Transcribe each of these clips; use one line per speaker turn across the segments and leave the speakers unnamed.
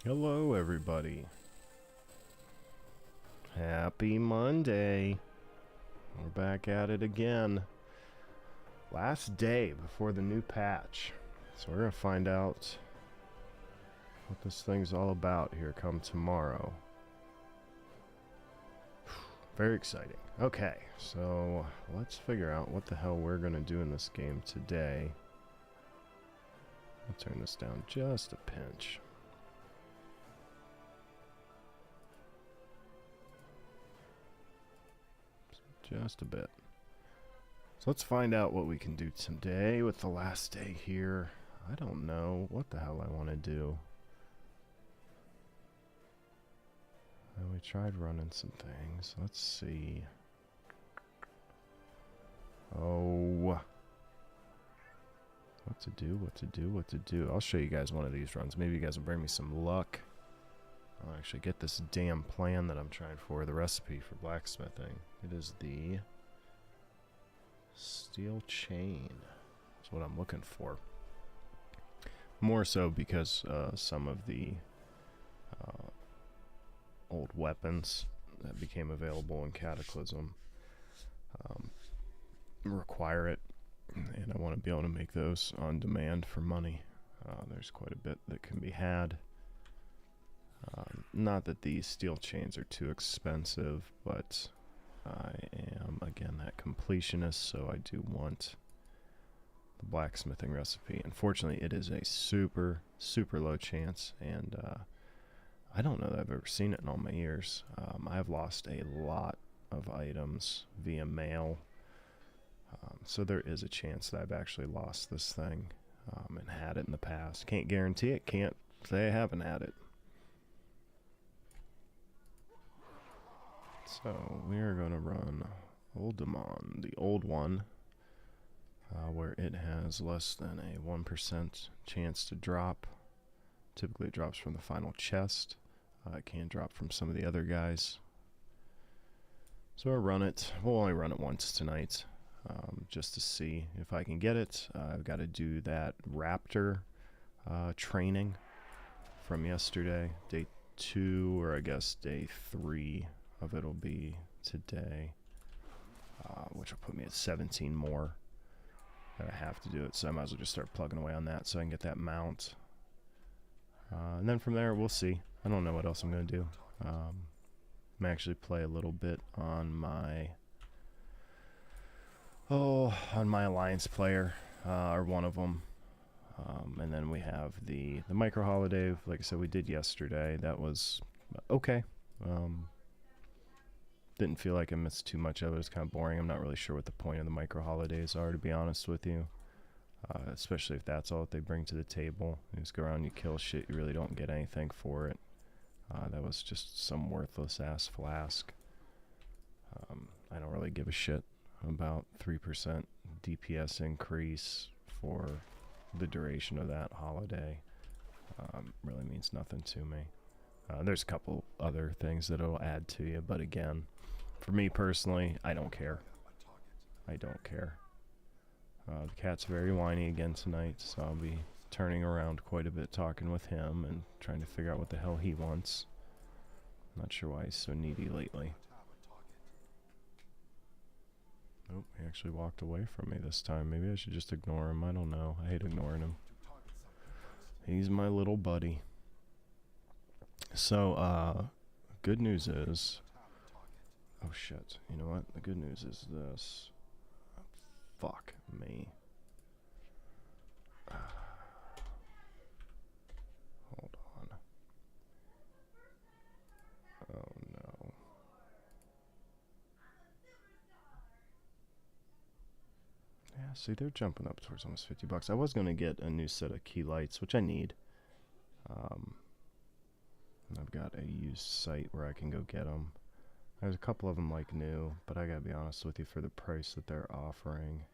Hello, everybody. Happy Monday. We're back at it again. Last day before the new patch. So we're going to find out what this thing's all about here come tomorrow. Very exciting. Okay, so let's figure out what the hell we're going to do in this game today. I'll turn this down just a pinch. Just a bit. So let's find out what we can do today with the last day here. I don't know what the hell I want to do. We tried running some things. Let's see. Oh. What to do. I'll show you guys one of these runs. Maybe you guys will bring me some luck. I'll actually get this damn plan that I'm trying for, the recipe for blacksmithing. It is the steel chain. That's what I'm looking for. More so because some of the old weapons that became available in Cataclysm require it, and I want to be able to make those on demand for money. There's quite a bit that can be had. Not that these steel chains are too expensive, but I am, again, that completionist, so I do want the blacksmithing recipe. Unfortunately, it is a super, super low chance, and I don't know that I've ever seen it in all my years. I've lost a lot of items via mail, so there is a chance that I've actually lost this thing and had it in the past. Can't guarantee it, can't say I haven't had it. So we are going to run Uldaman, the old one, where it has less than a 1% chance to drop. Typically it drops from the final chest. It can drop from some of the other guys. So I'll run it. We'll only run it once tonight, just to see if I can get it. I've got to do that raptor training from yesterday, day 2, or I guess day 3 of it'll be today, which will put me at 17 more that I have to do it, so I might as well just start plugging away on that so I can get that mount. And then from there, we'll see. I don't know what else I'm going to do. I'm actually play a little bit on my Alliance player, or one of them. And then we have the micro holiday. Like I said, we did yesterday. That was okay. Didn't feel like I missed too much of it. It's kind of boring. I'm not really sure what the point of the micro holidays are, to be honest with you. Especially if that's all that they bring to the table. You just go around, you kill shit, you really don't get anything for it. That was just some worthless ass flask. I don't really give a shit about 3% DPS increase for the duration of that holiday. Really means nothing to me. There's a couple other things that it'll add to you, but again, for me personally, I don't care. I don't care. The cat's very whiny again tonight, so I'll be turning around quite a bit talking with him and trying to figure out what the hell he wants. Not sure why he's so needy lately. Oh, he actually walked away from me this time. Maybe I should just ignore him. I don't know. I hate ignoring him. He's my little buddy. So, good news is... Oh, shit. You know what? The good news is this. Fuck me. Hold on. Oh, no. Yeah, see, they're jumping up towards almost 50 bucks. I was going to get a new set of key lights, which I need. I've got a used site where I can go get them. There's a couple of them like new, but I gotta be honest with you, for the price that they're offering.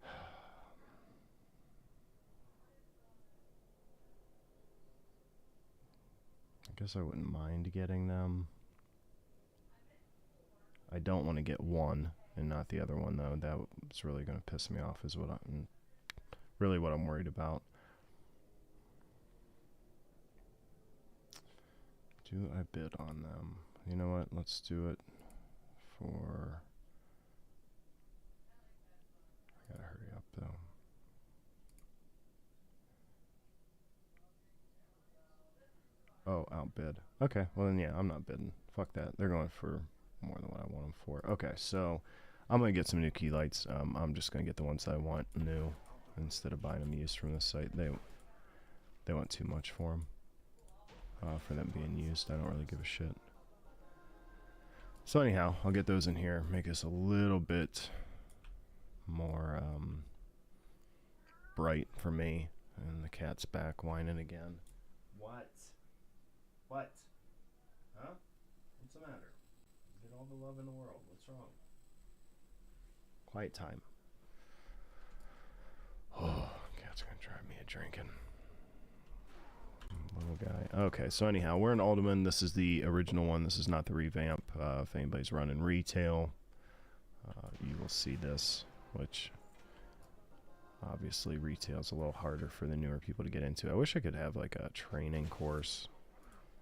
I guess I wouldn't mind getting them. I don't want to get one and not the other one, though. That's really going to piss me off, is what I'm worried about. Do I bid on them? You know what? Let's do it for... I gotta hurry up, though. Oh, outbid. Okay, well then, yeah, I'm not bidding. Fuck that. They're going for more than what I want them for. Okay, so I'm going to get some new key lights. I'm just going to get the ones that I want new instead of buying them used from the site. They want too much for them. For them being used, I don't really give a shit. So anyhow, I'll get those in here, make us a little bit more bright for me. And the cat's back whining again. What? What? Huh? What's the matter? Get all the love in the world. What's wrong? Quiet time. Oh, cat's gonna drive me a drinking. Little guy. Okay, so anyhow, we're in Alderman. This is the original one. This is not the revamp. If anybody's running retail, you will see this, which obviously retail is a little harder for the newer people to get into. I wish I could have like a training course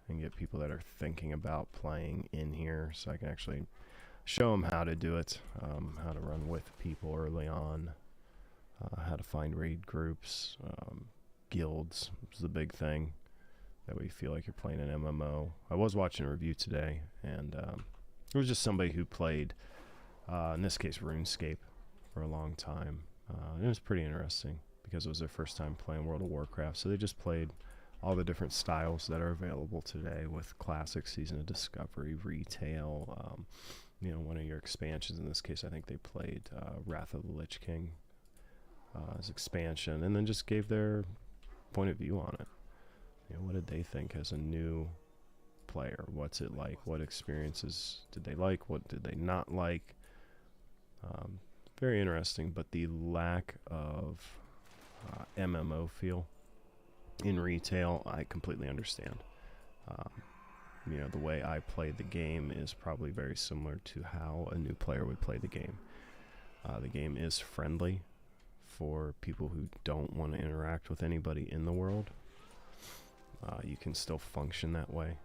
and get people that are thinking about playing in here so I can actually show them how to do it, how to run with people early on, how to find raid groups, guilds is the big thing. That way you feel like you're playing an MMO. I was watching a review today, and it was just somebody who played, in this case, RuneScape for a long time. It was pretty interesting because it was their first time playing World of Warcraft. So they just played all the different styles that are available today with Classic, Season of Discovery, Retail, you know, one of your expansions. In this case, I think they played Wrath of the Lich King as expansion, and then just gave their point of view on it. You know, what did they think as a new player? What's it like? What experiences did they like? What did they not like? Very interesting, but the lack of MMO feel in retail, I completely understand. You know, the way I play the game is probably very similar to how a new player would play the game. The game is friendly for people who don't want to interact with anybody in the world. You can still function that way.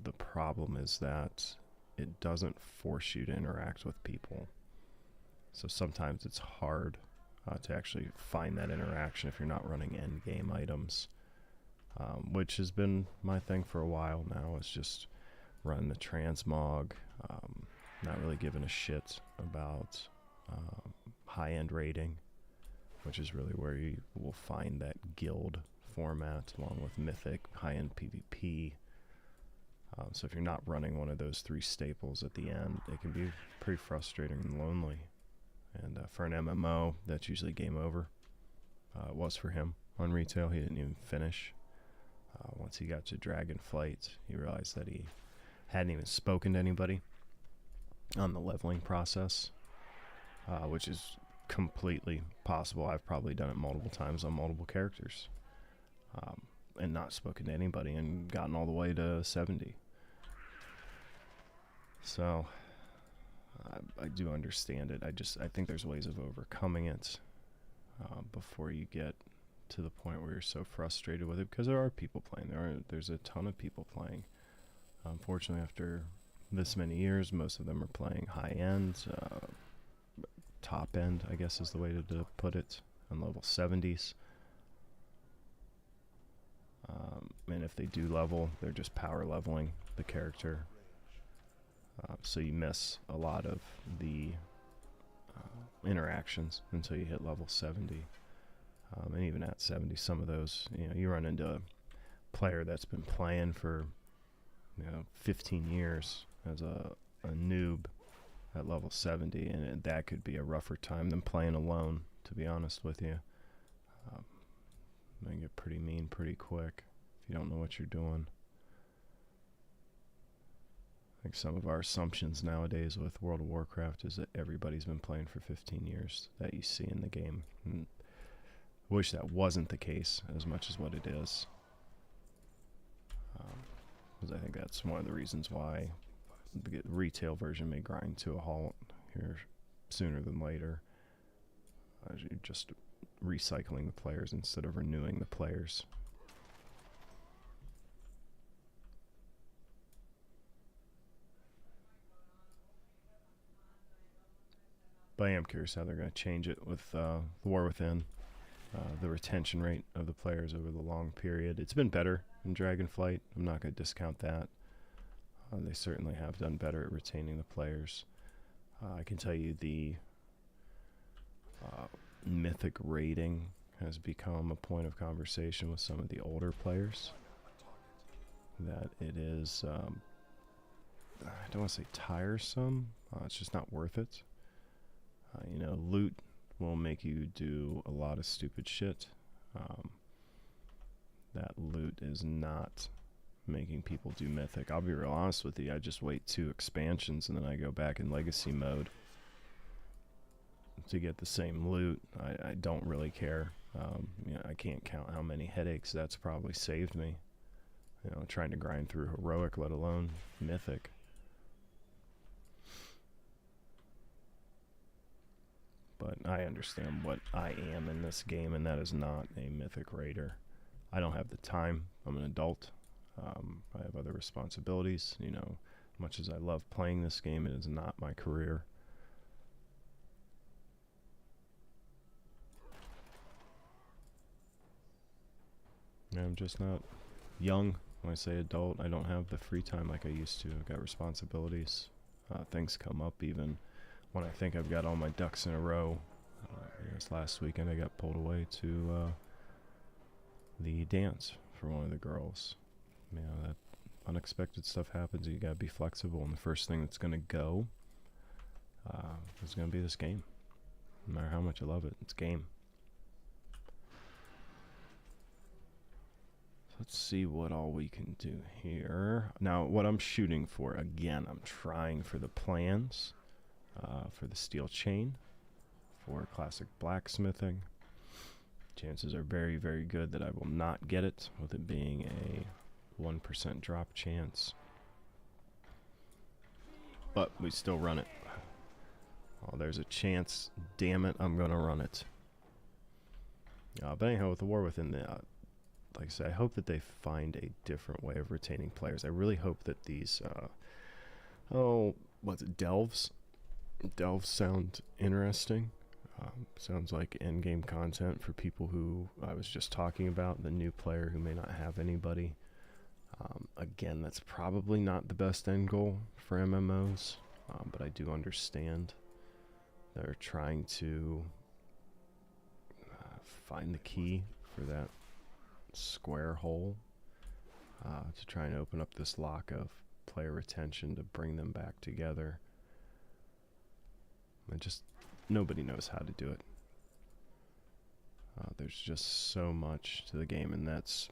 The problem is that it doesn't force you to interact with people. So sometimes it's hard to actually find that interaction if you're not running end game items, which has been my thing for a while now. It's just run the transmog, not really giving a shit about high-end raiding, which is really where you will find that guild format along with mythic, high-end PvP. So if you're not running one of those three staples at the end, it can be pretty frustrating and lonely. And for an MMO, that's usually game over. It was for him on retail. He didn't even finish. Once he got to Dragonflight, he realized that he hadn't even spoken to anybody on the leveling process, which is completely possible. I've probably done it multiple times on multiple characters, and not spoken to anybody and gotten all the way to 70. So I do understand it. I think there's ways of overcoming it before you get to the point where you're so frustrated with it, because there are people playing. There's a ton of people playing. Unfortunately, after this many years, most of them are playing high end, top end, I guess is the way to put it, on level 70s. And if they do level, they're just power leveling the character. So you miss a lot of the interactions until you hit level 70. And even at 70, some of those, you know, you run into a player that's been playing for, 15 years as a noob at level 70, and that could be a rougher time than playing alone, to be honest with you. They get pretty mean pretty quick if you don't know what you're doing. I think some of our assumptions nowadays with World of Warcraft is that everybody's been playing for 15 years that you see in the game. And I wish that wasn't the case as much as what it is. Because I think that's one of the reasons why the retail version may grind to a halt here sooner than later. You're just recycling the players instead of renewing the players. But I am curious how they're going to change it with the War Within. The retention rate of the players over the long period. It's been better in Dragonflight. I'm not going to discount that. They certainly have done better at retaining the players. I can tell you the mythic rating has become a point of conversation with some of the older players. That it is, I don't want to say tiresome. It's just not worth it. You know, loot will make you do a lot of stupid shit. That loot is not making people do mythic. I'll be real honest with you, I just wait 2 expansions and then I go back in legacy mode to get the same loot. I don't really care. You know, I can't count how many headaches that's probably saved me. You know, trying to grind through heroic, let alone mythic. But I understand what I am in this game, and that is not a mythic raider. I don't have the time. I'm an adult. I have other responsibilities. You know, much as I love playing this game, it is not my career. I'm just not young. When I say adult, I don't have the free time like I used to. I've got responsibilities. Things come up even when I think I've got all my ducks in a row. This last weekend I got pulled away to the dance for one of the girls. You know, that unexpected stuff happens. You gotta be flexible, and the first thing that's gonna go is gonna be this game. No matter how much I love it, it's game. Let's see what all we can do here. Now, what I'm shooting for, again, I'm trying for the plans, for the steel chain, for classic blacksmithing. Chances are very, very good that I will not get it, with it being a 1% drop chance. But we still run it. Oh, there's a chance. Damn it, I'm going to run it. But anyhow, with the War Within, like I said, I hope that they find a different way of retaining players. I really hope that these, delves? Delves sound interesting. Sounds like endgame content for people who I was just talking about, the new player who may not have anybody. Again, that's probably not the best end goal for MMOs, but I do understand they're trying to find the key for that square hole to try and open up this lock of player retention to bring them back together. And just nobody knows how to do it. There's just so much to the game, and that's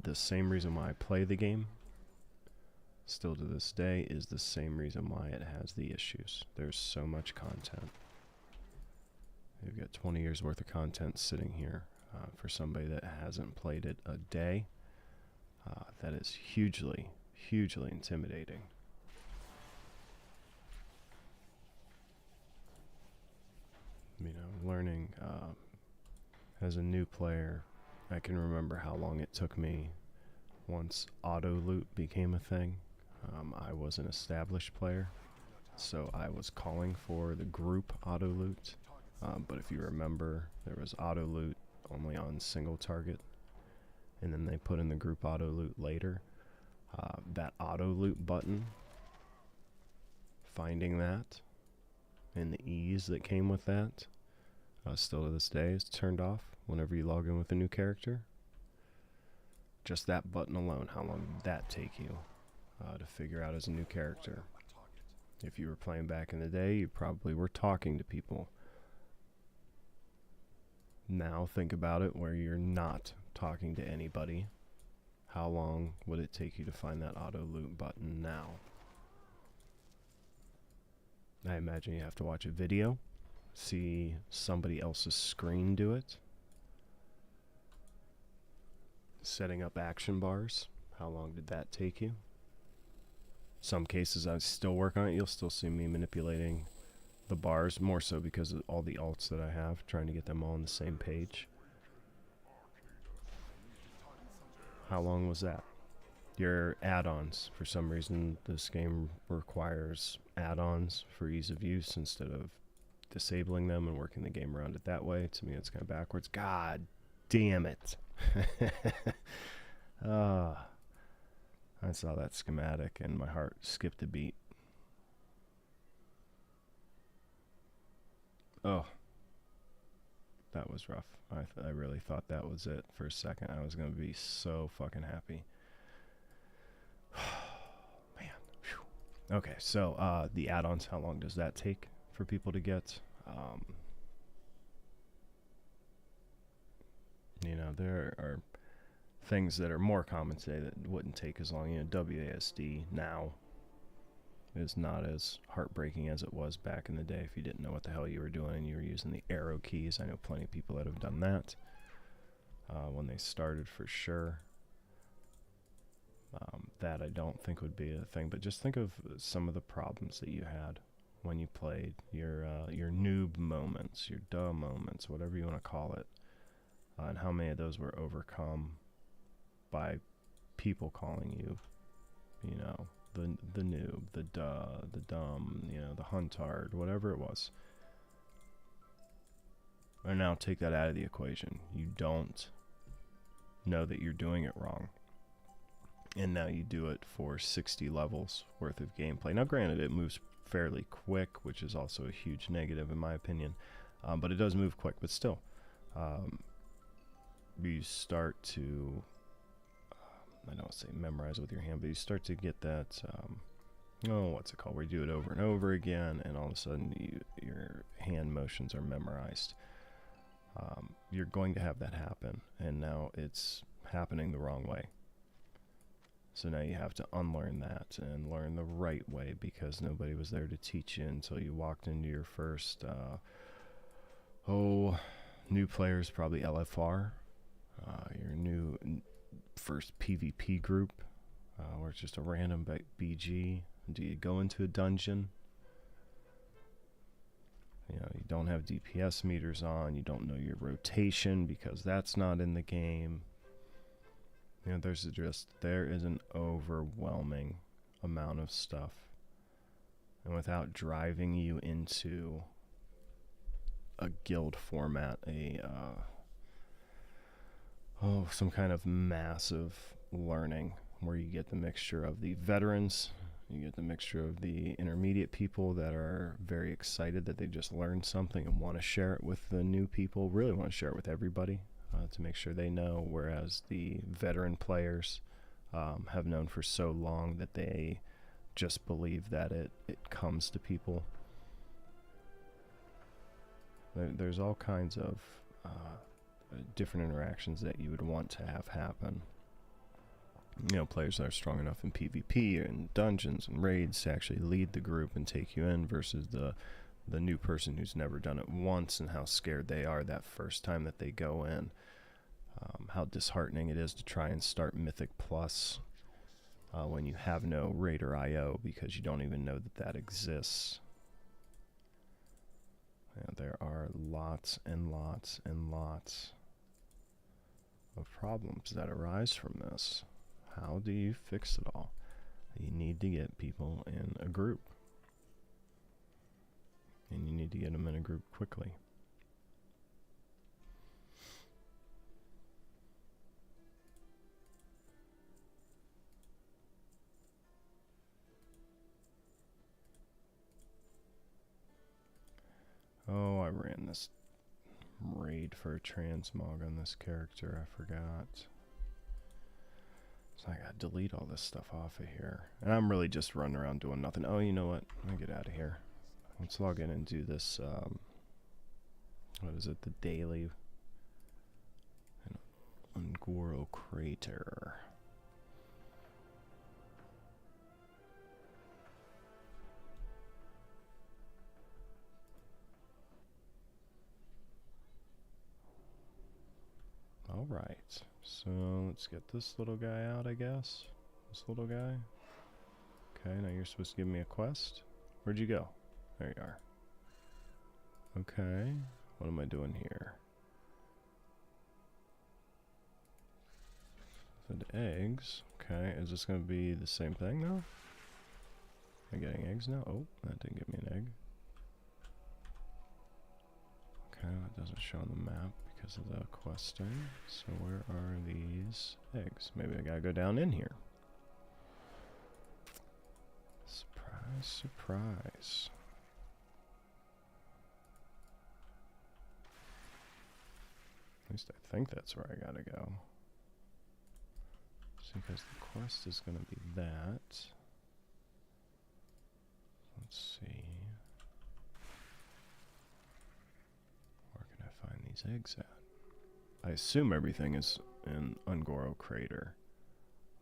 the same reason why I play the game. Still to this day is the same reason why it has the issues. There's so much content. You've got 20 years worth of content sitting here. For somebody that hasn't played it a day, that is hugely, hugely intimidating. You know, learning as a new player, I can remember how long it took me once auto loot became a thing. I was an established player, so I was calling for the group auto loot. But if you remember, there was auto loot only on single target, and then they put in the group auto loot later. That auto loot button, finding that and the ease that came with that, still to this day is turned off whenever you log in with a new character. Just that button alone, how long did that take you to figure out as a new character? If you were playing back in the day, you probably were talking to people. Now think about it where you're not talking to anybody. How long would it take you to find that auto loot button now? I imagine you have to watch a video, see somebody else's screen do it. Setting up action bars, how long did that take you? Some cases I still work on it. You'll still see me manipulating the bars, more so because of all the alts that I have, trying to get them all on the same page. How long was that? Your add-ons, for some reason this game requires add-ons for ease of use instead of disabling them and working the game around it that way. To me, it's kind of backwards. God damn it. I saw that schematic and my heart skipped a beat. Oh, that was rough. I really thought that was it for a second. I was going to be so fucking happy. Man. Whew. Okay, so the add-ons, how long does that take for people to get? You know, there are things that are more common today that wouldn't take as long. You know, WASD now is not as heartbreaking as it was back in the day if you didn't know what the hell you were doing and you were using the arrow keys. I know plenty of people that have done that when they started, for sure. That I don't think would be a thing, but just think of some of the problems that you had when you played, your noob moments, your duh moments, whatever you want to call it, and how many of those were overcome by people calling you, you know, the noob, the duh, the dumb, you know, the huntard, whatever it was. And now take that out of the equation. You don't know that you're doing it wrong. And now you do it for 60 levels worth of gameplay. Now, granted, it moves fairly quick, which is also a huge negative in my opinion. But it does move quick, but still. You start to, I don't say memorize it with your hand, but you start to get that, what's it called, where you do it over and over again, and all of a sudden your hand motions are memorized. You're going to have that happen, and now it's happening the wrong way. So now you have to unlearn that and learn the right way, because nobody was there to teach you until you walked into your first, new players, probably LFR, your new first PvP group, where it's just a random BG. Do you go into a dungeon? You know, you don't have DPS meters on, you don't know your rotation because that's not in the game. You know, there is an overwhelming amount of stuff. And without driving you into a guild format, some kind of massive learning where you get the mixture of the veterans, you get the mixture of the intermediate people that are very excited that they just learned something and want to share it with the new people, really want to share it with everybody. To make sure they know, whereas the veteran players have known for so long that they just believe that it comes to people. There's all kinds of different interactions that you would want to have happen. You know, players that are strong enough in PvP and dungeons and raids to actually lead the group and take you in, versus the new person who's never done it once and how scared they are that first time that they go in. How disheartening it is to try and start Mythic Plus when you have no Raider IO because you don't even know that exists. There are lots and lots and lots of problems that arise from this. How do you fix it all? You need to get people in a group. And you need to get them in a group quickly. Oh, I ran this raid for a transmog on this character. I forgot. So I gotta delete all this stuff off of here. And I'm really just running around doing nothing. Oh, you know what? Let me get out of here. Let's log in and do this, what is it? The daily Un'Goro Crater. Alright, so let's get this little guy out, I guess. This little guy. Okay, now you're supposed to give me a quest. Where'd you go? There you are. Okay, what am I doing here? Said eggs. Okay, is this going to be the same thing now? Am I getting eggs now? Oh, that didn't give me an egg. doesn't show on the map because of the questing. So where are these eggs? Maybe I gotta go down in here. Surprise, surprise. At least I think that's where I gotta go. Because the quest is gonna be that. Let's see. Where can I find these eggs at? I assume everything is in Ungoro Crater.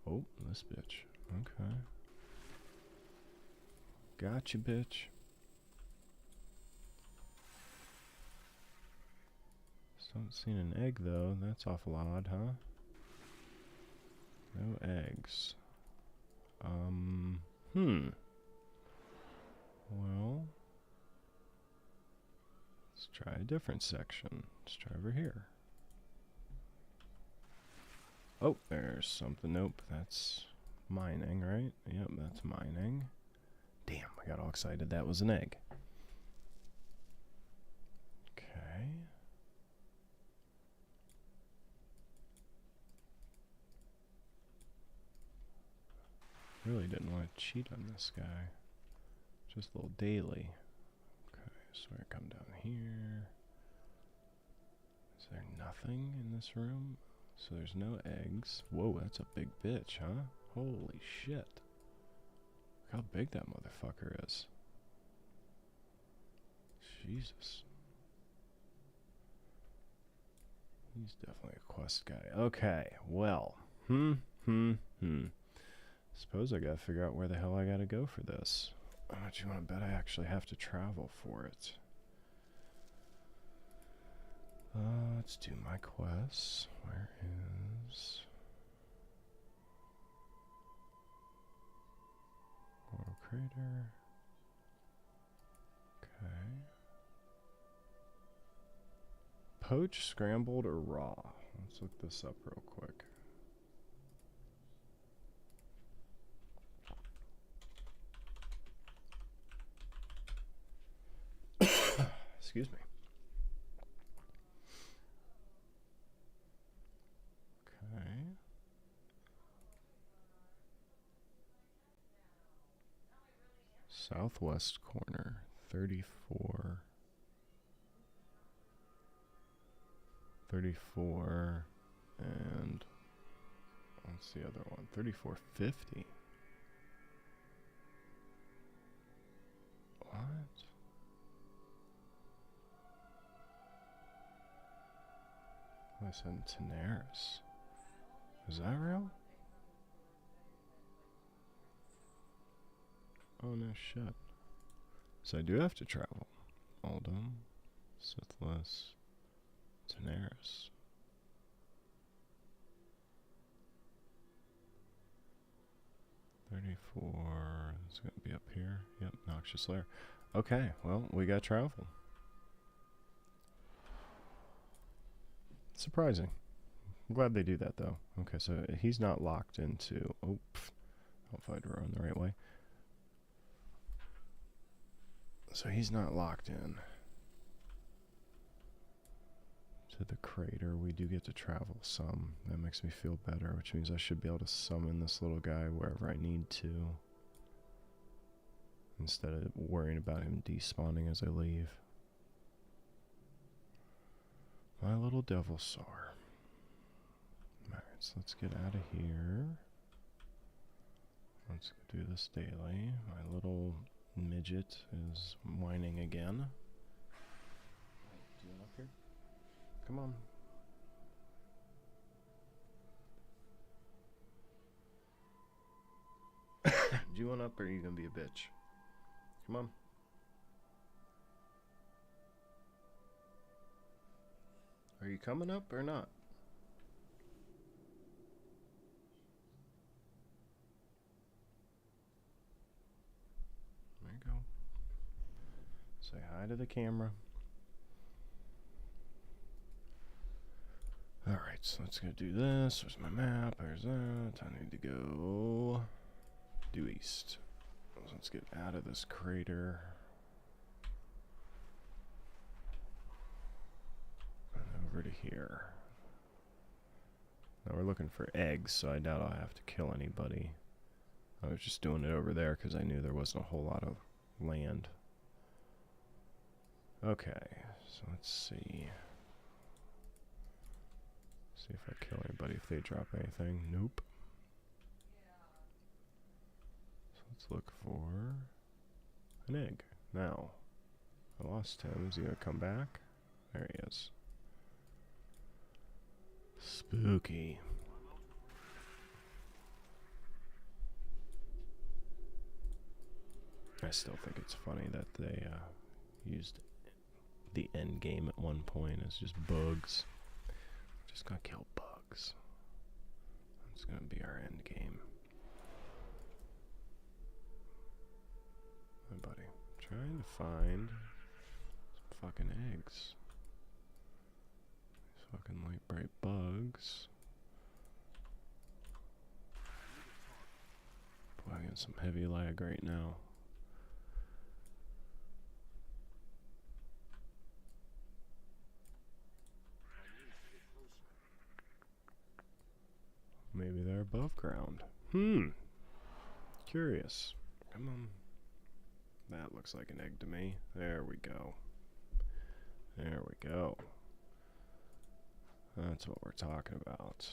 Oh, this bitch. Okay. Gotcha, bitch. Still haven't seen an egg, though. That's awful odd, huh? No eggs. Well, let's try a different section. Let's try over here. Oh, there's something. Nope, that's mining, right? Yep, that's mining. Damn, I got all excited. That was an egg. Okay. Really didn't want to cheat on this guy. Just a little daily. Okay, so I come down here. Is there nothing in this room? So there's no eggs. Whoa, that's a big bitch, huh? Holy shit. Look how big that motherfucker is. Jesus. He's definitely a quest guy. Okay, well. Suppose I gotta figure out where the hell I gotta go for this. How much you wanna bet I actually have to travel for it? Let's do my quests. Where is Ungoro Crater? Okay. Poached, scrambled, or raw? Let's look this up real quick. Excuse me. Okay. Southwest corner, 34. 34, and what's the other one? 3450. What? I said Tenaris. Is that real? Oh no shit. So I do have to travel. Oldham, Sithless, Tenaris. $34. It's gonna be up here. Yep, Noxious Lair. Okay, well, we got travel. Surprising. I'm glad they do that though. Okay, so he's not locked into. Oh, hopefully I run the right way. So he's not locked in to the crater. We do get to travel some. That makes me feel better, which means I should be able to summon this little guy wherever I need to, instead of worrying about him despawning as I leave. My little Devilsaur. Alright, so let's get out of here. Let's do this daily. My little midget is whining again. Do you want up here? Come on. Do you want up or are you gonna be a bitch? Come on. Are you coming up or not? There you go. Say hi to the camera. Alright, so let's go do this. There's my map. There's that. I need to go due east. So let's get out of this crater. here. Now we're looking for eggs, so I doubt I'll have to kill anybody. I was just doing it over there because I knew there wasn't a whole lot of land. Okay, so let's see. See if I kill anybody if they drop anything. Nope. So let's look for an egg. Now, I lost him. Is he gonna come back? There he is. Spooky. I still think it's funny that they used the end game at one point as just bugs. Just gotta kill bugs. That's gonna be our end game. My buddy, trying to find some fucking eggs. These fucking light bright bugs. Boy, I got some heavy lag right now. Maybe they're above ground. Curious. Come on. That looks like an egg to me. There we go. There we go. That's what we're talking about.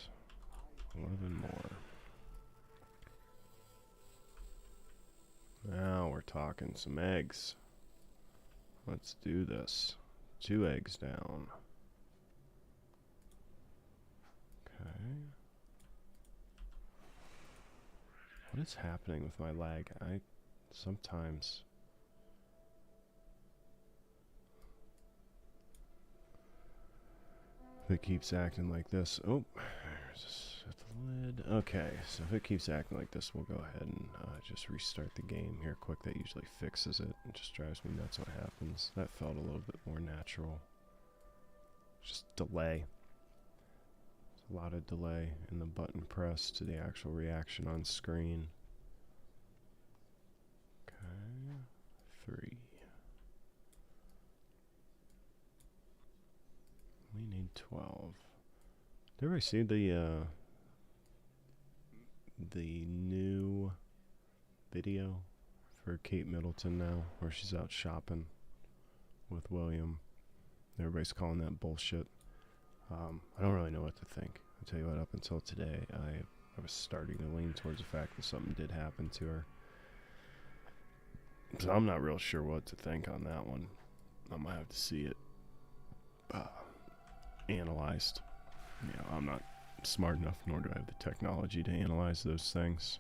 11 more. Now we're talking some eggs. Let's do this. 2 eggs down. Okay. What is happening with my lag? I sometimes... If it keeps acting like this... Oh, there's the lid. Okay, so if it keeps acting like this, we'll go ahead and just restart the game here quick. That usually fixes it. It just drives me nuts what happens. That felt a little bit more natural. Just delay. A lot of delay in the button press to the actual reaction on screen. Okay, 3. We need 12. Did everybody see the new video for Kate Middleton now, where she's out shopping with William? Everybody's calling that bullshit. I don't really know what to think. I'll tell you what, up until today, I was starting to lean towards the fact that something did happen to her. So I'm not real sure what to think on that one. I might have to see it analyzed. You know, I'm not smart enough, nor do I have the technology to analyze those things.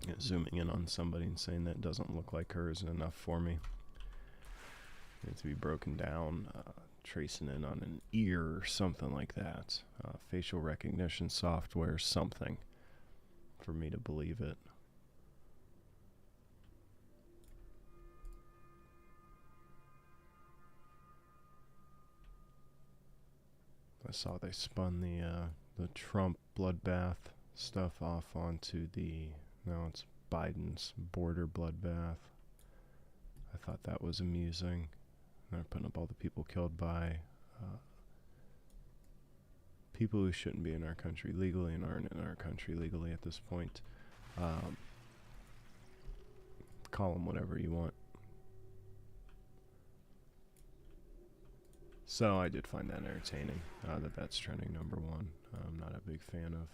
You know, zooming in on somebody and saying that doesn't look like her isn't enough for me. It needs to be broken down. Tracing in on an ear or something like that. Facial recognition software, something, for me to believe it. I saw they spun the Trump bloodbath stuff off onto now it's Biden's border bloodbath. I thought that was amusing. They're putting up all the people killed by people who shouldn't be in our country legally and aren't in our country legally at this point. Call them whatever you want. So I did find that entertaining, that's trending #1. I'm not a big fan of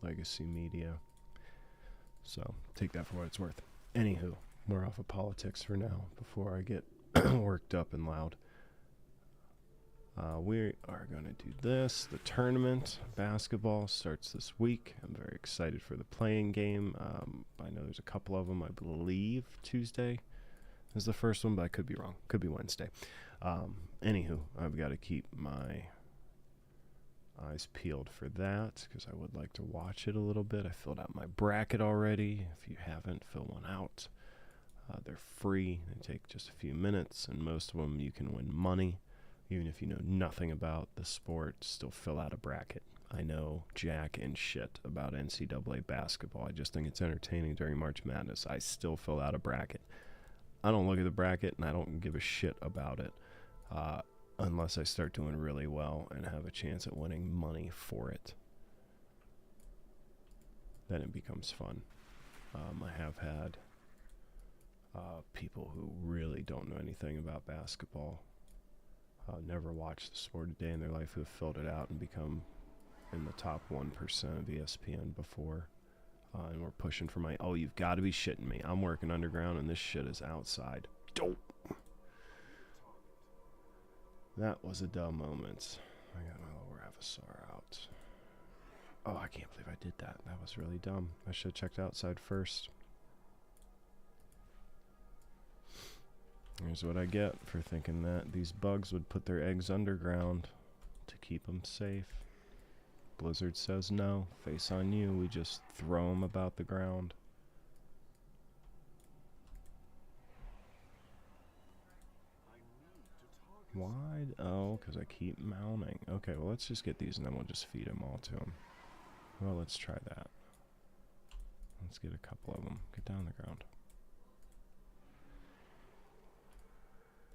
legacy media. So take that for what it's worth. Anywho, we're off of politics for now before I get worked up and loud. We are going to do this. The tournament basketball starts this week. I'm very excited for the playing game. I know there's a couple of them. I believe Tuesday is the first one, but I could be wrong. Could be Wednesday. Anywho, I've got to keep my eyes peeled for that because I would like to watch it a little bit. I filled out my bracket already. If you haven't, fill one out. They're free. They take just a few minutes, and most of them you can win money. Even if you know nothing about the sport, still fill out a bracket. I know jack and shit about NCAA basketball. I just think it's entertaining during March Madness. I still fill out a bracket. I don't look at the bracket, and I don't give a shit about it. unless I start doing really well and have a chance at winning money for it. Then it becomes fun. I have had people who really don't know anything about basketball, never watched the sport a day in their life, who have filled it out and become in the top 1% of ESPN before. And we're pushing for my, oh, you've got to be shitting me. I'm working underground and this shit is outside. Dope. That was a dumb moment. I got my lower Avasaur out. Oh, I can't believe I did that. That was really dumb. I should have checked outside first. Here's what I get for thinking that these bugs would put their eggs underground to keep them safe. Blizzard says no. Face on you. We just throw them about the ground. Wide? Oh, because I keep mounting. Okay, well, let's just get these and then we'll just feed them all to them. Well, let's try that. Let's get a couple of them. Get down the ground.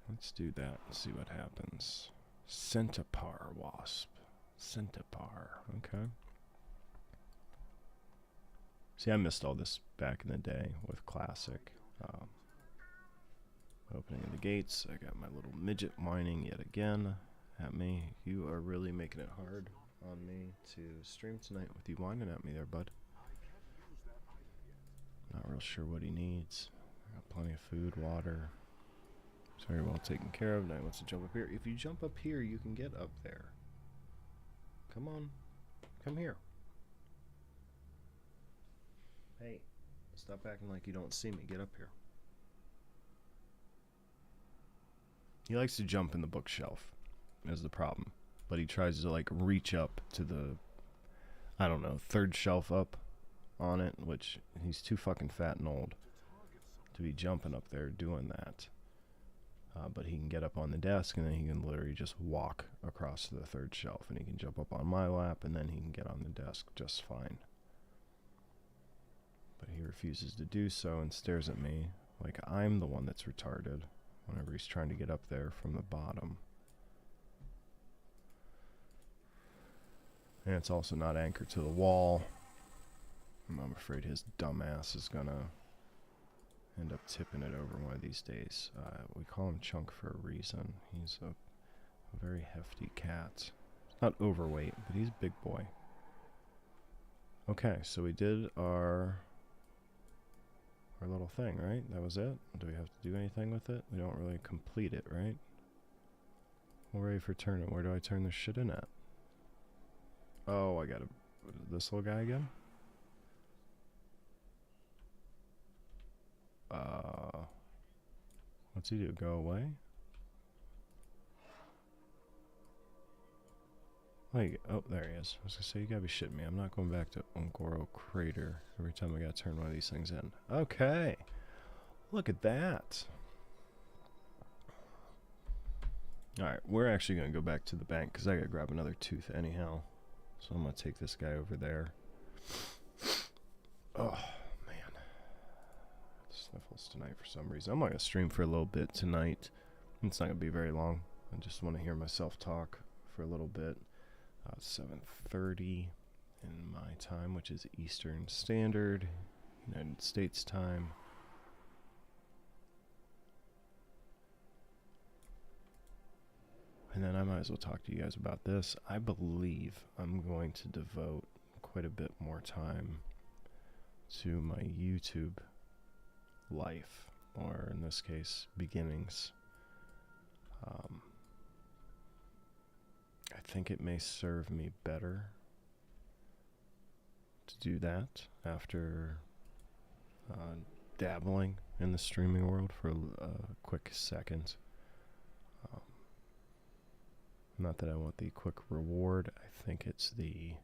Let's do that and see what happens. Centaur wasp. Centaur. Okay. See, I missed all this back in the day with Classic. Opening of the gates. I got my little midget whining yet again at me. You are really making it hard on me to stream tonight with you whining at me there, bud. Not real sure what he needs. I got plenty of food, water. It's very well taken care of. Now he wants to jump up here. If you jump up here, you can get up there. Come on. Come here. Hey, stop acting like you don't see me. Get up here. He likes to jump in the bookshelf, is the problem. But he tries to, like, reach up to the, I don't know, third shelf up on it, which he's too fucking fat and old to be jumping up there doing that. But he can get up on the desk, and then he can literally just walk across to the third shelf, and he can jump up on my lap, and then he can get on the desk just fine. But he refuses to do so and stares at me like I'm the one that's retarded whenever he's trying to get up there from the bottom. And it's also not anchored to the wall. I'm afraid his dumbass is gonna end up tipping it over one of these days. We call him Chunk for a reason. He's a very hefty cat. Not overweight, but he's a big boy. Okay, so we did our little thing, right? That was it? Do we have to do anything with it? We don't really complete it, right? We're ready for turn it. Where do I turn this shit in at? Oh, I gotta... This little guy again? What's he do? Go away? Oh, there he is. I was gonna say, you gotta be shitting me. I'm not going back to Ongoro Crater every time I gotta turn one of these things in. Okay. Look at that. Alright, we're actually gonna go back to the bank because I gotta grab another tooth anyhow. So I'm gonna take this guy over there. Oh, man. Sniffles tonight for some reason. I'm not gonna stream for a little bit tonight. It's not gonna be very long. I just want to hear myself talk for a little bit. 7:30 in my time, which is Eastern Standard, United States time. And then I might as well talk to you guys about this. I believe I'm going to devote quite a bit more time to my YouTube life, or in this case, beginnings. I think it may serve me better to do that after dabbling in the streaming world for a quick second. Not that I want the quick reward. I think it's the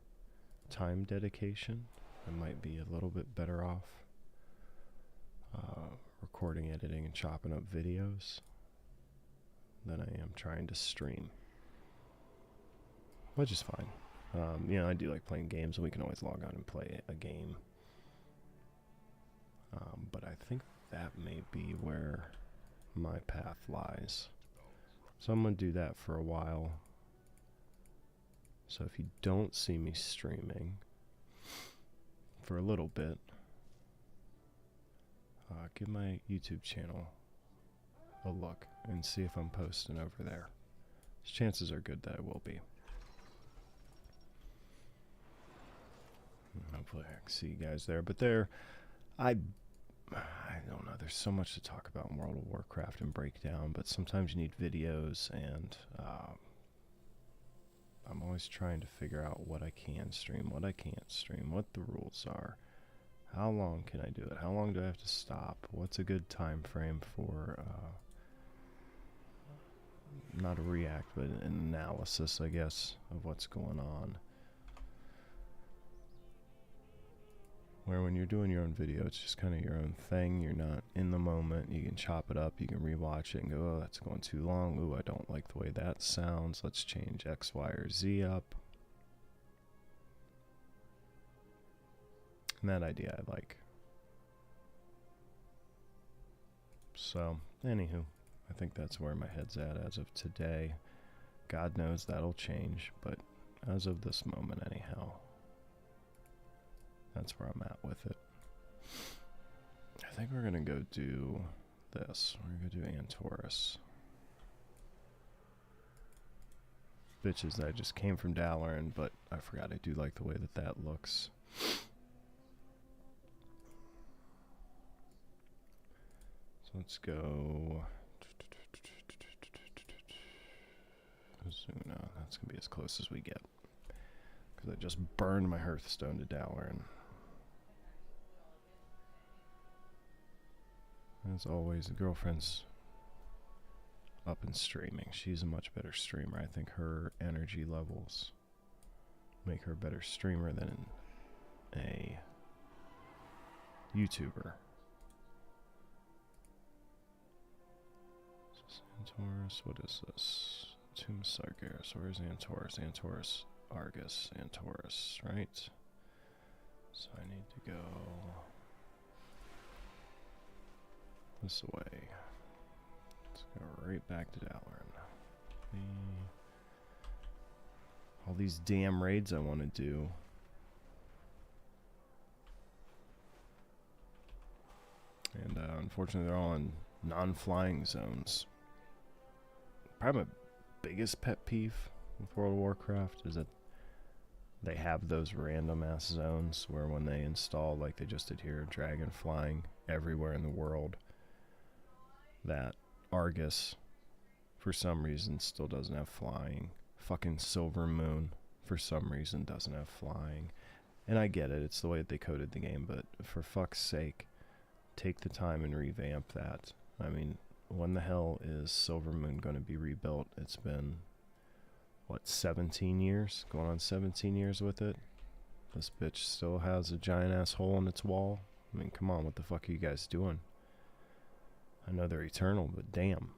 time dedication. I might be a little bit better off recording, editing, and chopping up videos than I am trying to stream. Which is fine. You know, I do like playing games, and we can always log on and play a game. But I think that may be where my path lies. So I'm going to do that for a while. So if you don't see me streaming for a little bit, give my YouTube channel a look and see if I'm posting over there. Chances are good that I will be. Hopefully I can see you guys there. But I don't know. There's so much to talk about in World of Warcraft and breakdown, but sometimes you need videos, and I'm always trying to figure out what I can stream, what I can't stream, what the rules are. How long can I do it? How long do I have to stop? What's a good time frame for, not a react, but an analysis, I guess, of what's going on. Where when you're doing your own video, it's just kind of your own thing. You're not in the moment. You can chop it up. You can rewatch it and go, oh, that's going too long. Ooh, I don't like the way that sounds. Let's change X, Y, or Z up. And that idea I like. So, anywho, I think that's where my head's at as of today. God knows that'll change, but as of this moment, anyhow, that's where I'm at with it. I think we're gonna go do this. We're gonna do Antorus. Bitches that just came from Dalaran, but I forgot I do like the way that that looks. So let's go Azuna. That's gonna be as close as we get, because I just burned my Hearthstone to Dalaran. As always, the girlfriend's up and streaming. She's a much better streamer. I think her energy levels make her a better streamer than a YouTuber. Antorus, what is this? Tomb Sargeras. Where's Antorus? Antorus, Argus, Antorus, right? So I need to go this way. Let's go right back to Dalaran. All these damn raids I want to do. And unfortunately they're all in non-flying zones. Probably my biggest pet peeve with World of Warcraft is that they have those random ass zones where when they install, like they just did here, dragon flying everywhere in the world, that Argus for some reason still doesn't have flying. Fucking Silver Moon for some reason doesn't have flying. And I get it, it's the way that they coded the game, but for fuck's sake, take the time and revamp that. I mean, when the hell is Silver Moon going to be rebuilt? It's been, what, 17 years? Going on 17 years with it? This bitch still has a giant ass hole in its wall? I mean, come on, what the fuck are you guys doing? I know they're eternal, but damn.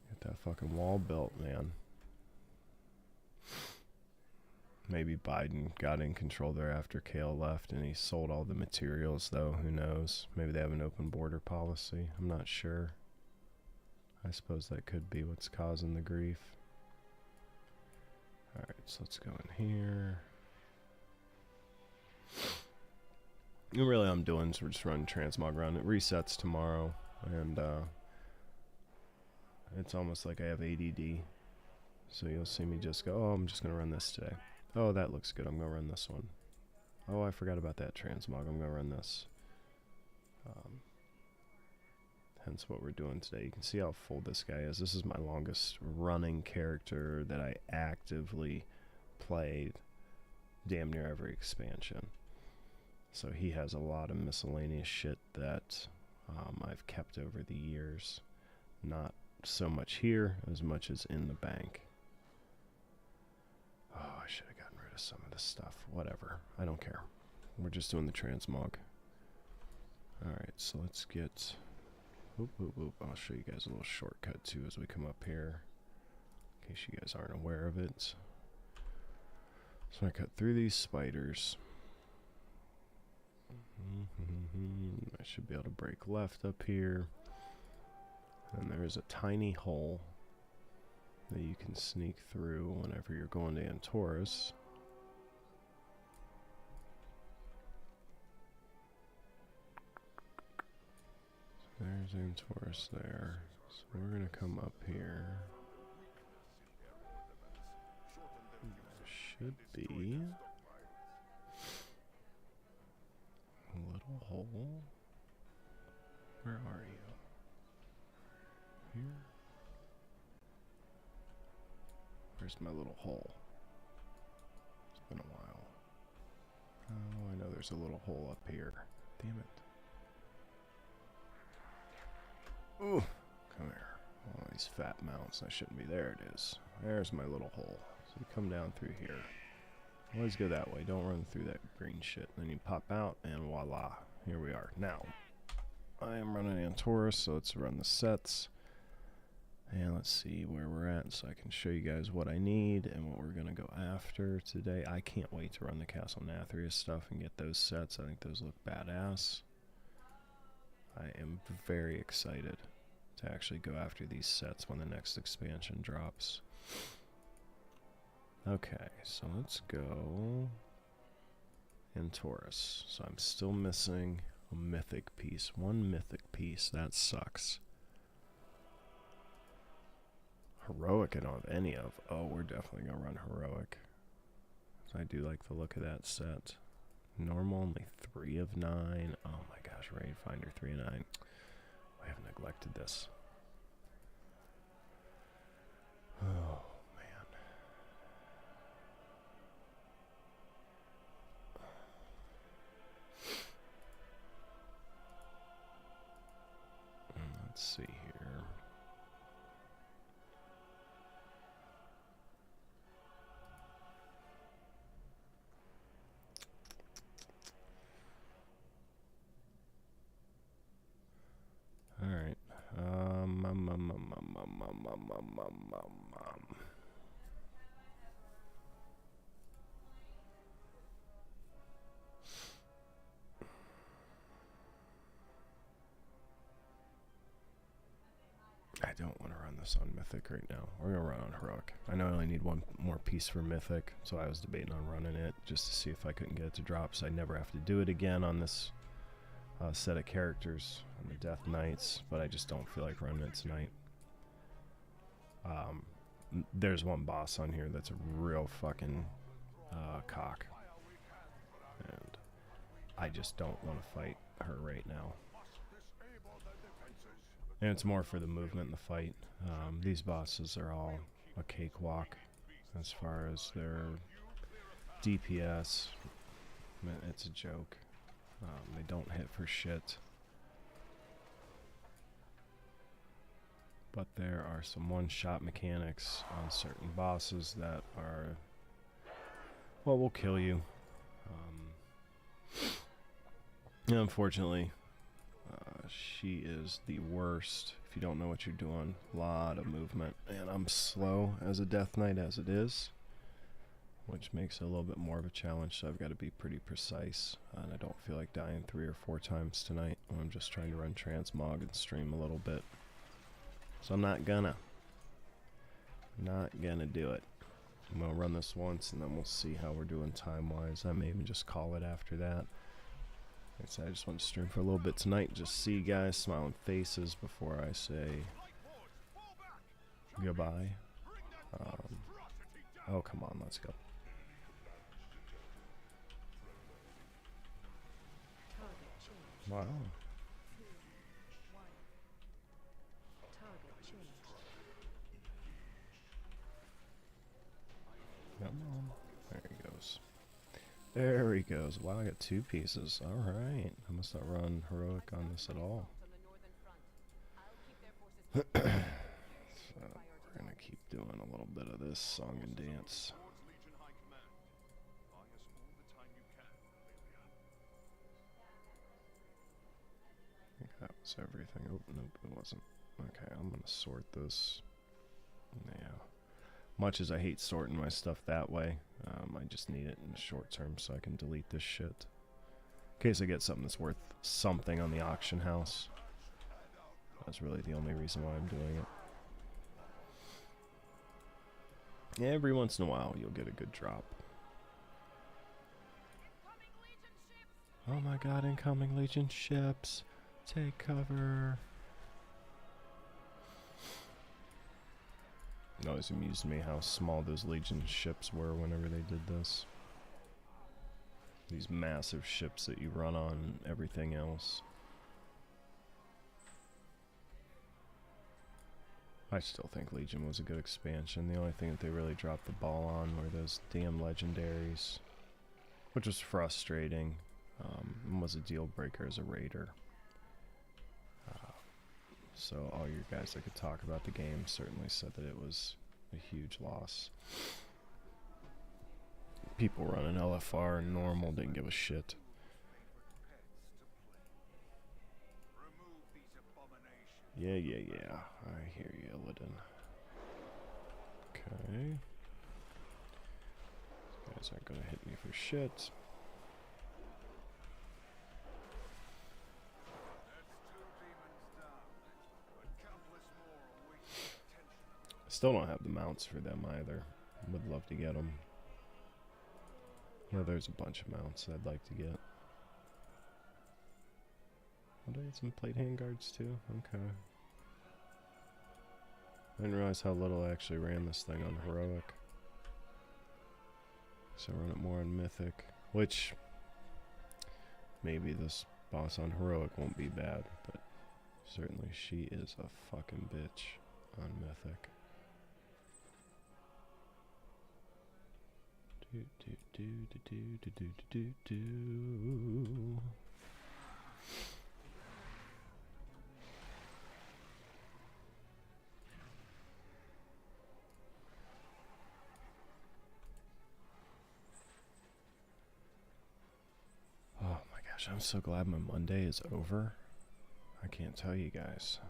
Get that fucking wall built, man. Maybe Biden got in control there after Kale left and he sold all the materials, though. Who knows? Maybe they have an open border policy. I'm not sure. I suppose that could be what's causing the grief. Alright, so let's go in here. And really all I'm doing is we're just running transmog run. It resets tomorrow, and it's almost like I have ADD. So you'll see me just go, oh, I'm just going to run this today. Oh, that looks good. I'm going to run this one. Oh, I forgot about that transmog. I'm going to run this. Hence what we're doing today. You can see how full this guy is. This is my longest running character that I actively played damn near every expansion. So he has a lot of miscellaneous shit that I've kept over the years. Not so much here as much as in the bank. Oh, I should have gotten rid of some of this stuff. Whatever. I don't care. We're just doing the transmog. Alright, so let's get... Oop, oop, oop. I'll show you guys a little shortcut too as we come up here, in case you guys aren't aware of it. So I cut through these spiders. My should be able to break left up here. And there is a tiny hole that you can sneak through whenever you're going to Antorus. There's Antorus there. So we're going to come up here. There should be a little hole. Where are you? Here? Where's my little hole? It's been a while. Oh, I know there's a little hole up here. Damn it. Ooh, come here. All these fat mounts. I shouldn't be. There it is. There's my little hole. So you come down through here. Always go that way. Don't run through that green shit. Then you pop out, and voila. Here we are. Now, I am running Antorus, so let's run the sets. And let's see where we're at so I can show you guys what I need and what we're going to go after today. I can't wait to run the Castle Nathrius stuff and get those sets. I think those look badass. I am very excited to actually go after these sets when the next expansion drops. Okay, so let's go Antorus. So I'm still missing a mythic piece. One mythic piece. That sucks. Heroic I don't have any of. Oh, we're definitely going to run Heroic. I do like the look of that set. Normal only 3 of 9. Oh my gosh, Raid Finder 3 of 9. I have neglected this. Oh man. Let's see here. All right. I don't want to run this on Mythic right now. We're going to run on Heroic. I know I only need one more piece for Mythic, so I was debating on running it just to see if I couldn't get it to drop, so I never have to do it again on this set of characters on the Death Knights, but I just don't feel like running it tonight. There's one boss on here that's a real fucking cock, and I just don't want to fight her right now. And it's more for the movement in the fight. These bosses are all a cakewalk as far as their DPS. It's a joke. They don't hit for shit. But there are some one-shot mechanics on certain bosses that are, well, will kill you. And unfortunately, she is the worst if you don't know what you're doing. A lot of movement. And I'm slow as a Death Knight as it is, which makes it a little bit more of a challenge, so I've got to be pretty precise. And I don't feel like dying 3 or 4 times tonight when I'm just trying to run Transmog and stream a little bit. So I'm not gonna do it. I'm gonna run this once and then we'll see how we're doing time-wise. I may even just call it after that. Like I said, I just want to stream for a little bit tonight, just see you guys smiling faces before I say goodbye. Oh, come on, let's go. Wow. Come on. There he goes. There he goes. Wow, I got 2 pieces. Alright. I must not run Heroic on this at all. So, we're going to keep doing a little bit of this song and dance. I think that was everything. Oh, nope, it wasn't. Okay, I'm going to sort this. Yeah. Much as I hate sorting my stuff that way, I just need it in the short term so I can delete this shit. In case I get something that's worth something on the auction house. That's really the only reason why I'm doing it. Every once in a while, you'll get a good drop. Oh my god, incoming Legion ships! Take cover! It always amused me how small those Legion ships were whenever they did this. These massive ships that you run on and everything else. I still think Legion was a good expansion. The only thing that they really dropped the ball on were those damn legendaries, which was frustrating. And was a deal breaker as a raider. So all you guys that could talk about the game certainly said that it was a huge loss. People running LFR and normal didn't give a shit. Yeah. I hear you, Illidan. Okay. These guys aren't gonna hit me for shit. Still don't have the mounts for them either. Would love to get them. Well, there's a bunch of mounts I'd like to get. Oh, do I get some plate handguards too? Okay. I didn't realize how little I actually ran this thing on Heroic. So I run it more on Mythic. Which, maybe this boss on Heroic won't be bad, but certainly she is a fucking bitch on Mythic. Oh my gosh, I'm so glad my Monday is over. I can't tell you guys.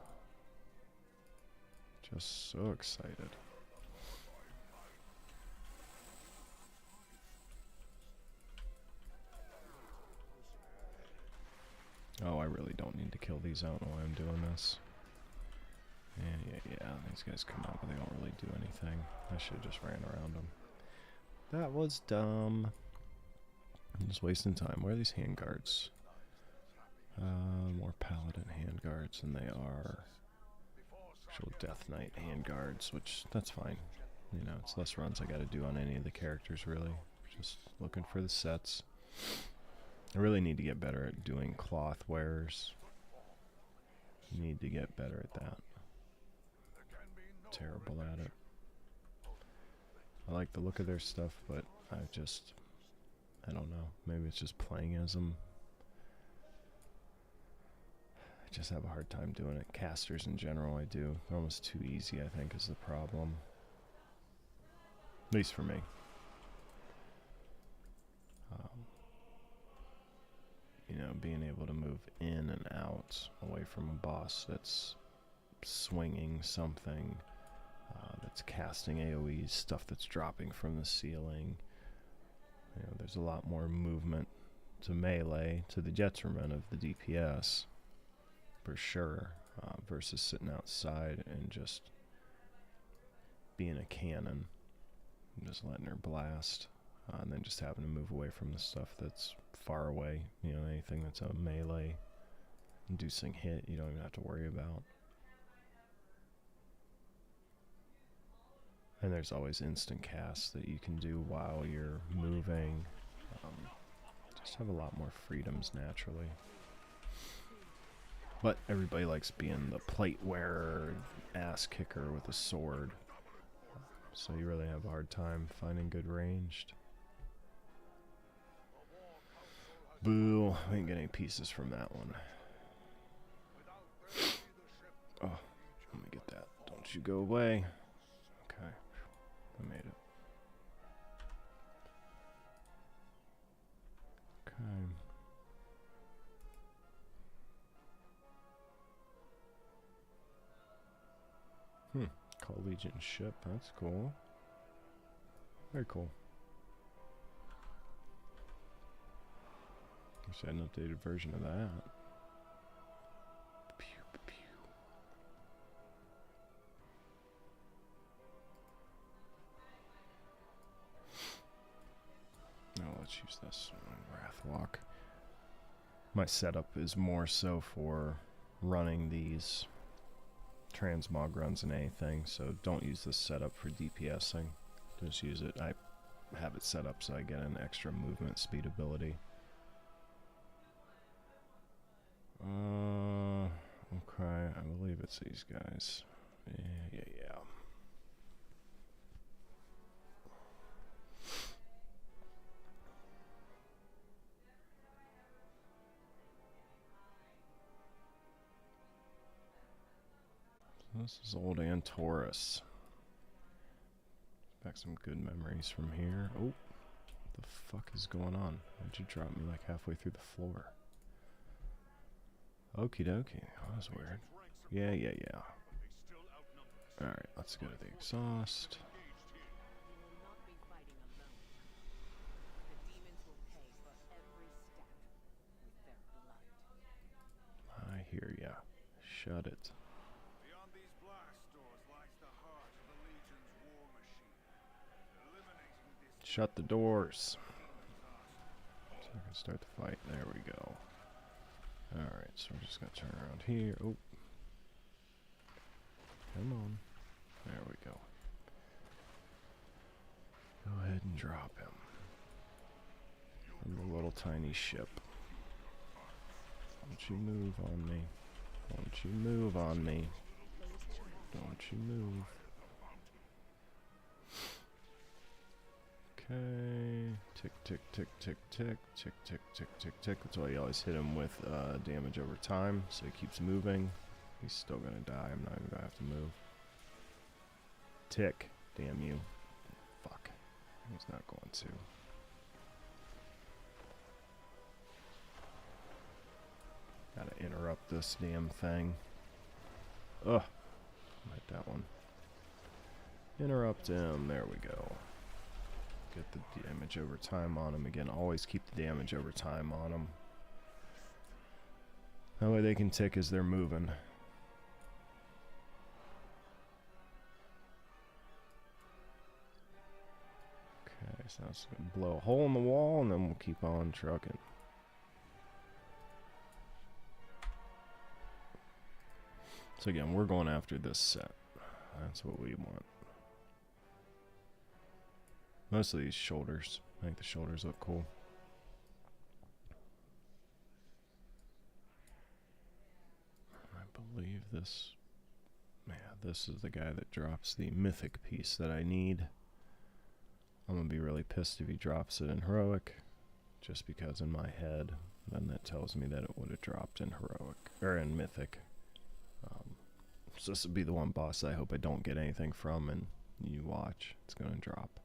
Just so excited. Oh, I really don't need to kill these. I don't know why I'm doing this. Yeah. These guys come out, but they don't really do anything. I should have just ran around them. That was dumb. I'm just wasting time. Where are these handguards? More paladin handguards than they are actual Death Knight handguards, which, that's fine. You know, it's less runs I gotta do on any of the characters, really. Just looking for the sets. I really need to get better at doing cloth wearers. Need to get better at that. Terrible at it. I like the look of their stuff, but I don't know. Maybe it's just playing as them. I just have a hard time doing it. Casters in general, I do. They're almost too easy, I think, is the problem. At least for me. You know, being able to move in and out away from a boss that's swinging something, that's casting AoEs, stuff that's dropping from the ceiling. You know, there's a lot more movement to melee, to the detriment of the DPS, for sure, versus sitting outside and just being a cannon and just letting her blast. And then just having to move away from the stuff that's far away. You know, anything that's a melee inducing hit, you don't even have to worry about. And there's always instant casts that you can do while you're moving. Just have a lot more freedoms naturally. But everybody likes being the plate wearer, ass kicker with a sword. So you really have a hard time finding good ranged. Boo, I didn't get any pieces from that one. Oh, let me get that. Don't you go away. Okay, I made it. Okay. Call Legion ship, that's cool. Very cool. Wish I had an updated version of that. let's use this Wrathwalk. My setup is more so for running these transmog runs and anything, so don't use this setup for DPSing. Just use it. I have it set up so I get an extra movement speed ability. Okay, I believe it's these guys. Yeah. This is old Antorus. Back some good memories from here. Oh, what the fuck is going on? Why'd you drop me like halfway through the floor? Okie dokie. Oh, that was weird. Yeah. Alright, let's go to the exhaust. I hear ya. Shut it. Shut the doors. So I can start the fight. There we go. Alright, so we're just gonna turn around here. Oh. Come on. There we go. Go ahead and drop him. From the little tiny ship. Don't you move on me. Don't you move on me. Don't you move. Okay. Tick, tick, tick, tick, tick, tick, tick, tick, tick, tick. That's why you always hit him with damage over time, so he keeps moving. He's still gonna die. I'm not even gonna have to move. Tick. Damn you. Fuck. He's not going to. Gotta interrupt this damn thing. Ugh. Hit that one. Interrupt him. There we go. Get the damage over time on him again. Always keep the damage over time on him. That way they can tick as they're moving. Okay, so that's gonna blow a hole in the wall and then we'll keep on trucking. So again, we're going after this set. That's what we want. Mostly these shoulders. I think the shoulders look cool. I believe this... Yeah, this is the guy that drops the mythic piece that I need. I'm gonna be really pissed if he drops it in heroic. Just because in my head, then that tells me that it would have dropped in heroic. Or in mythic. So this would be the one boss I hope I don't get anything from, and you watch. It's gonna drop.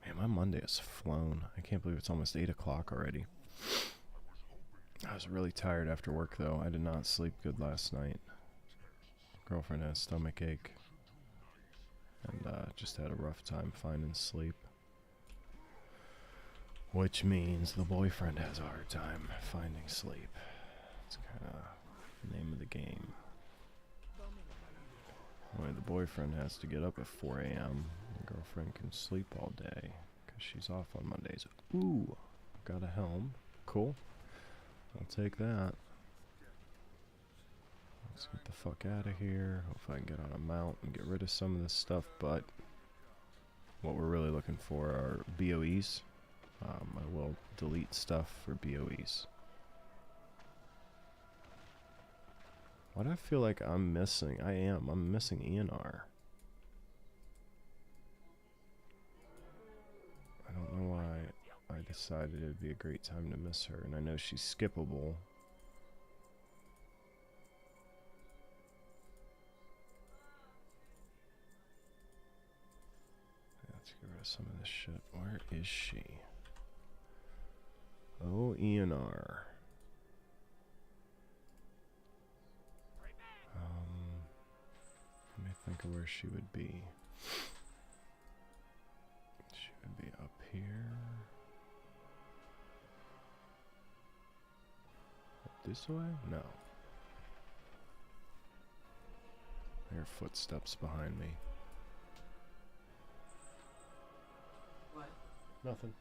Man, my Monday has flown. I can't believe it's almost 8 o'clock already. I was really tired after work, though. I did not sleep good last night. Girlfriend had a stomach ache. And just had a rough time finding sleep. Which means the boyfriend has a hard time finding sleep. It's kind of the name of the game. Only the boyfriend has to get up at 4 a.m. The girlfriend can sleep all day because she's off on Mondays. Ooh, got a helm. Cool. I'll take that. Let's get the fuck out of here. Hopefully I can get on a mount and get rid of some of this stuff, but what we're really looking for are BOEs. I will delete stuff for BOEs. Why do I feel like I'm missing? I'm missing ENR. I don't know why I decided it would be a great time to miss her, and I know she's skippable. Let's get rid of some of this shit. Where is she? Oh, ENR. Let me think of where she would be. She would be up here. Up this way? No. There are footsteps behind me. Nothing.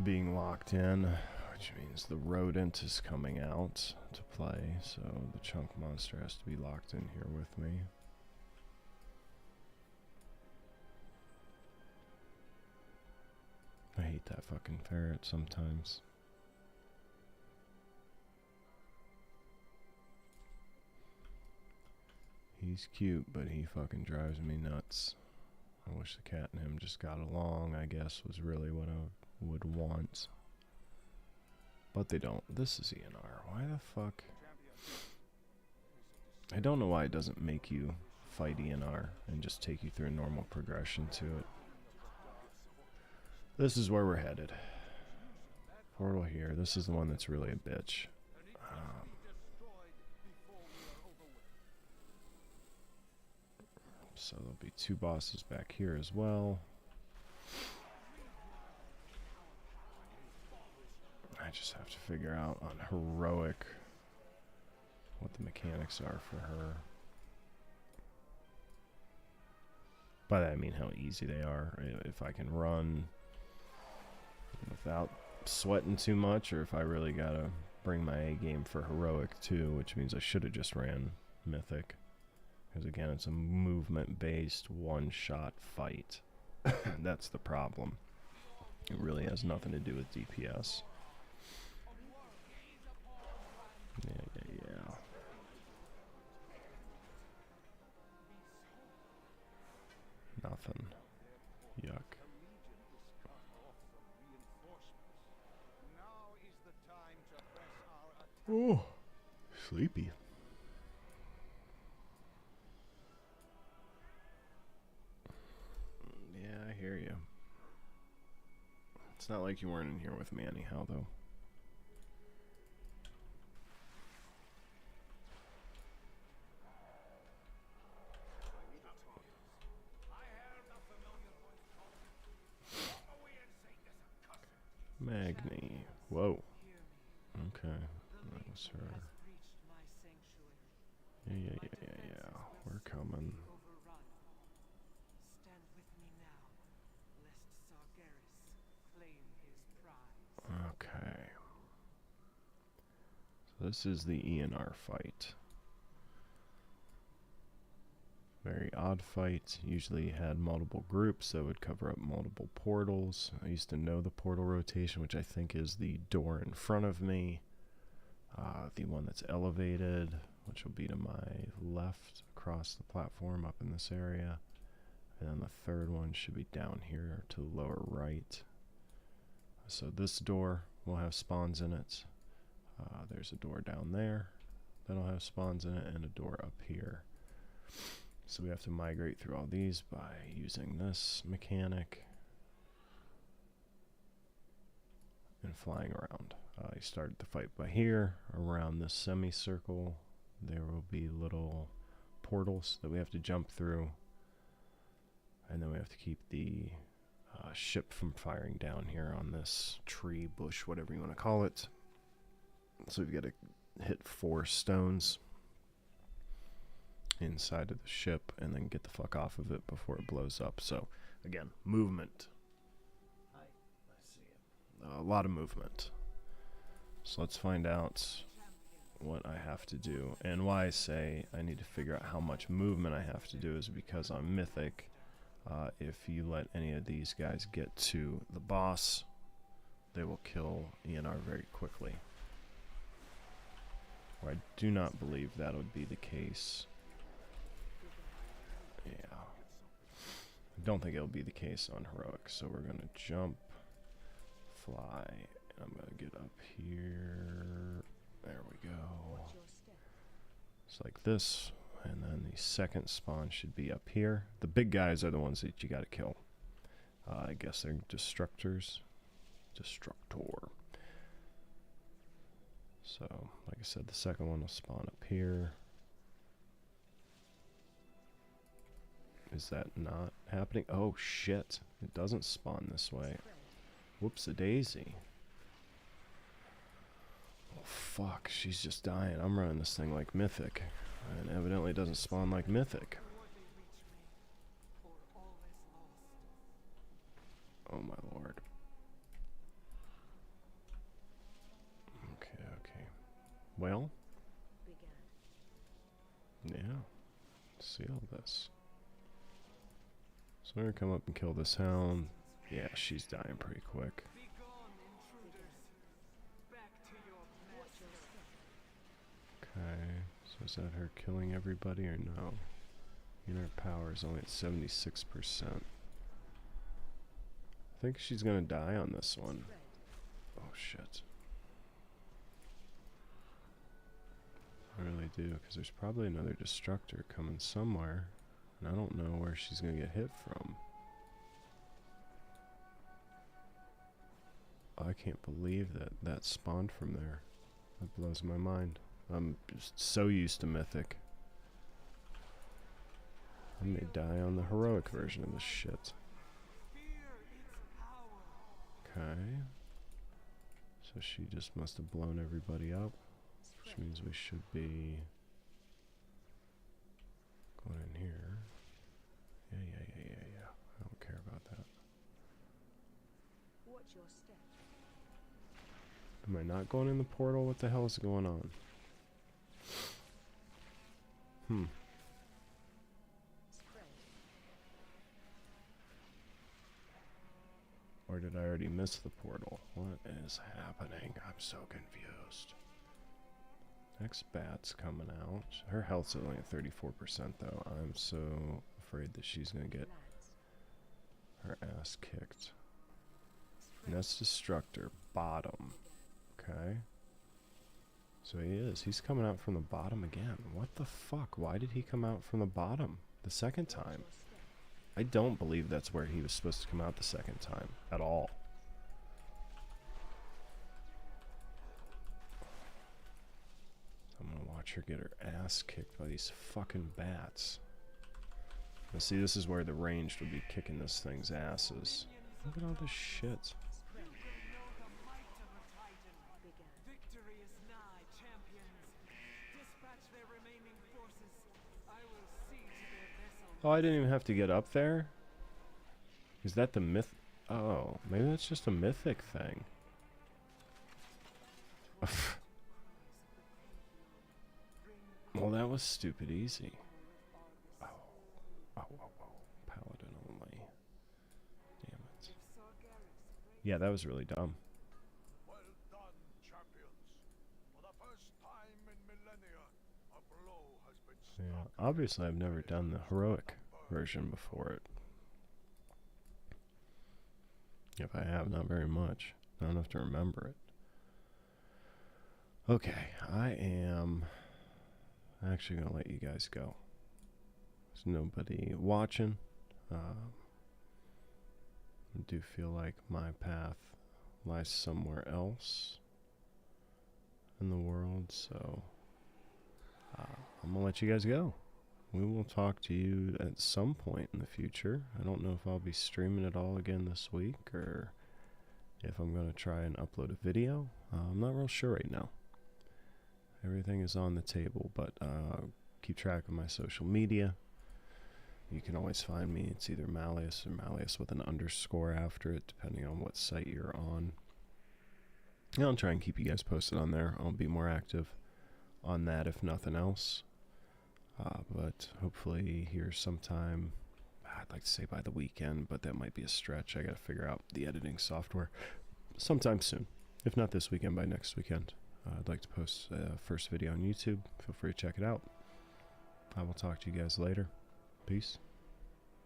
Being locked in, which means the rodent is coming out to play, so the chunk monster has to be locked in here with me. I hate that fucking ferret sometimes. He's cute, but he fucking drives me nuts. I wish the cat and him just got along, I guess, was really what I would want. But they don't. This is ENR. Why the fuck? I don't know why it doesn't make you fight ENR and just take you through a normal progression to it. This is where we're headed. Portal here. This is the one that's really a bitch. So there'll be two bosses back here as well. I just have to figure out on heroic what the mechanics are for her. By that I mean how easy they are. If I can run without sweating too much, or if I really gotta bring my A game for heroic too, which means I should have just ran mythic. Because again, it's a movement-based one-shot fight. That's the problem. It really has nothing to do with DPS. Yeah. Nothing. Yuck. Oh, sleepy. Yeah, I hear you. It's not like you weren't in here with me anyhow, though. Magni. Whoa. Okay. That was her. Yeah. We're coming. Okay. So this is the ENR fight. Very odd fight. Usually had multiple groups that would cover up multiple portals. I used to know the portal rotation, which I think is the door in front of me. The one that's elevated, which will be to my left across the platform up in this area. And then the third one should be down here to the lower right. So this door will have spawns in it. There's a door down there that'll have spawns in it, and a door up here. So we have to migrate through all these by using this mechanic and flying around. You start the fight by here. Around this semicircle, there will be little portals that we have to jump through. And then we have to keep the ship from firing down here on this tree, bush, whatever you want to call it. So we've got to hit 4 stones inside of the ship and then get the fuck off of it before it blows up. So again, movement. I see it. A lot of movement. So let's find out what I have to do. And why I say I need to figure out how much movement I have to do is because I'm mythic. If you let any of these guys get to the boss, they will kill ENR very quickly. Or I do not believe that would be the case. Yeah. I don't think it'll be the case on heroic. So we're going to jump, fly, and I'm going to get up here. There we go. It's like this. And then the second spawn should be up here. The big guys are the ones that you got to kill. I guess they're destructors. Destructor. So, like I said, the second one will spawn up here. Is that not happening? Oh, shit. It doesn't spawn this way. Whoops-a-daisy. Oh, fuck. She's just dying. I'm running this thing like mythic. And evidently it doesn't spawn like mythic. Oh my lord. Okay, okay. Well. Yeah. See all this. So we're gonna come up and kill this hound. Yeah, she's dying pretty quick. Okay, so is that her killing everybody or no? Inner power is only at 76%. I think she's gonna die on this one. Oh shit. I really do, because there's probably another destructor coming somewhere, and I don't know where she's gonna get hit from. I can't believe that that spawned from there. That blows my mind. I'm just so used to Mythic. I may die on the heroic version of this shit. Okay. So she just must have blown everybody up, which means we should be going in here. Yeah. I don't care about that.
Watch your step.
Am I not going in the portal? What the hell is going on? Or did I already miss the portal? What is happening? I'm so confused. Next bat's coming out. Her health's only at 34% though. I'm so afraid that she's gonna get her ass kicked. Nest Destructor, bottom. Okay. So he is. He's coming out from the bottom again. What the fuck? Why did he come out from the bottom the second time? I don't believe that's where he was supposed to come out the second time at all. I'm gonna watch her get her ass kicked by these fucking bats. Now see, this is where the ranged would be kicking this thing's asses. Look at all this shit. Oh, I didn't even have to get up there? Is that the myth? Oh, maybe that's just a mythic thing. Well, that was stupid easy. Oh. Paladin only. Damn it. Yeah, that was really dumb.
Well done, champions. For the first time in millennia, a blow has been struck.
Yeah, obviously I've never done the heroic version before it. If I have, not very much. Not enough to remember it. Okay, I am actually going to let you guys go. There's nobody watching. I do feel like my path lies somewhere else in the world, so I'm going to let you guys go. We will talk to you at some point in the future. I don't know if I'll be streaming it all again this week or if I'm going to try and upload a video. I'm not real sure right now. Everything is on the table, but keep track of my social media. You can always find me. It's either Malleus or Malleus with an underscore after it, depending on what site you're on. And I'll try and keep you guys posted on there. I'll be more active on that if nothing else. But hopefully here sometime, I'd like to say by the weekend, but that might be a stretch. I got to figure out the editing software sometime soon. If not this weekend, by next weekend. I'd like to post a first video on YouTube. Feel free to check it out. I will talk to you guys later. Peace.